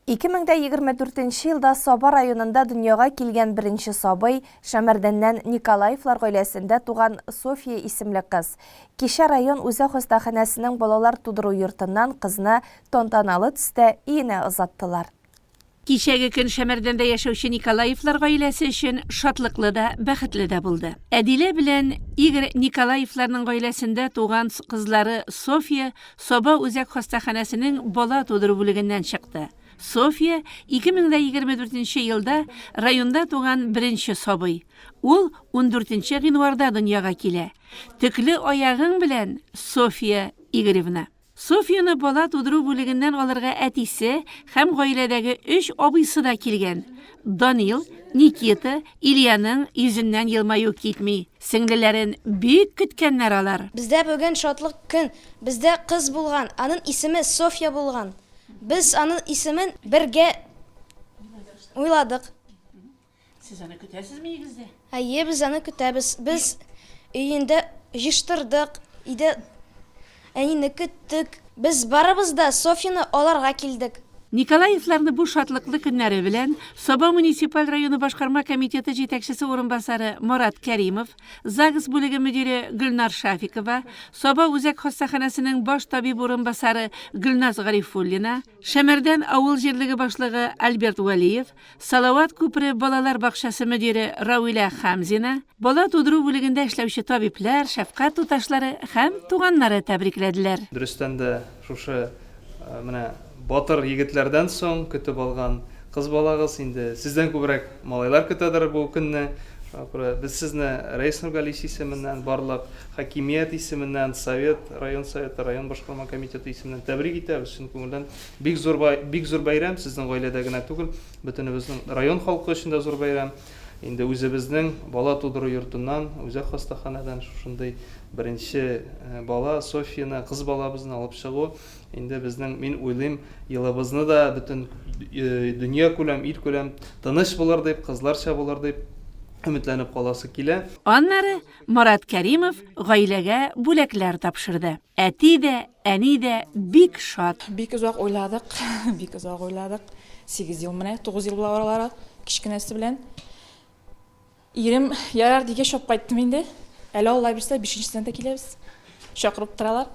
2024 елда Соба районында дөньяга килгән беренче сабый Шәмәрдәннән Николаевлар гаиләсендә туган София исемле кыз. Кичә район үзәк хастаханәсенең балалар тудыру йортыннан кызны тантаналы төстә өенә озаттылар. Кичәге көн Шәмәрдәндә яшәүче Николаевлар гаиләсе өчен шатлыклы да, бәхетле дә булды. Әдилә белән Игорь Николаевларның гаиләсендә туган кызлары София Соба үзәк хастаханәсенең бала тудыру бүлегеннән чыкты. София 2024 елда районда туган беренче сабый. Ул 14 гыйнварда дөньяга килә. Төкле аягың белән, София Игоревна. Софияны бала тудыру бүлегеннән алырга әтисе һәм гаиләдәге 3 абыйсы да килгән. Данил, Никита, Ильяның йөзеннән елмаю китми. Сеңлеләрен бик көткәннәр алар. Бездә бүген шатлык көн. Бездә кыз булган, аның исеме София булган. Biz аның исемен бергә уйладык. Сез аны көтәсезме игездә? Әйе, без аны көтәбез. Без өендә җыштырдык, иде әнине көттек. Без барыбыз да Софияны аларга килдек. Николаевларны бу шатлыклы көннәре белән Соба муниципаль районы башкарма комитеты җитәкчесе урынбасары Мурат Кәримов, ЗАГС бүлеге мөдире Гөлнар Шафикова, Соба үзәк хастаханәсенең баш табиб урынбасары Гөлназ Гарифуллина, Шәмәрдән авыл җирлеге башлыгы Альберт Валиев, Салават күпре балалар бакчасы мөдире Рауилә Хамзина, бала тудыру бүлегендә эшләүче табиблар, шәфкать туташлары һәм туганнары тәбрикләделәр. Дөрестән дә шушы менә батыр егетләрдән соң көтеп алган кыз балагыз инде сездән күбрәк малайлар көтәдер бу көнне. Без сезне Рәис Нургалиевич исеменнән, барлык хакимият исеменнән, район советы, район башкарма комитеты исеменнән тәбрик итәбез. Чын күңелдән бик зур бәйрәм сезнең гаиләдә генә түгел, бөтенебезнең район халкы өчен дә зур бәйрәм. Инде үзебезнең бала тудыру йортыннан, үзәк хастаханәдән шушындый беренче бала Софияны, кыз балабызны алып чыгу, инде безнең, мин уйлыйм, елыбызны да бөтен дөнья күләм, ил күләм тыныч булыр дип, кызларча булыр дип өметләнеп каласы килә. Аннары Мурат Кәримов гаиләгә бүләкләр тапшырды. Әти дә, әни дә бик шат. Бик озак ойладык, 8 ел менә, 9 ел була аралары, кичкенәсе белән. Ирем ярар диге шоп кайттым инде. Әле Алла бирсә 5-нче киләбез. Чакырып торалар.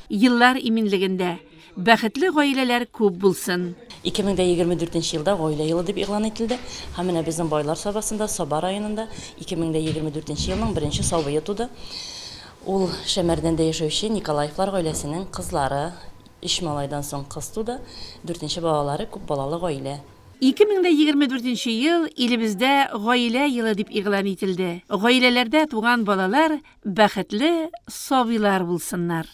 Еллар иминлегендә бәхетле гаиләләр күп булсын. 2024 елда гаилә елы дип игълан ителде. Һәм менә безнең байлар сабасында, Соба районында 2024 елның беренче сабые туды. Ул Шәмәрдәндә яшәүче Николаевлар гаиләсенең кызлары, 3 малайдан соң кыз туды. 4нче балалары күп балалы гаилә. 2024 ел илебездә гаилә елы дип игълан ителде. Гаиләләрдә туган балалар бәхетле сабыйлар булсыннар.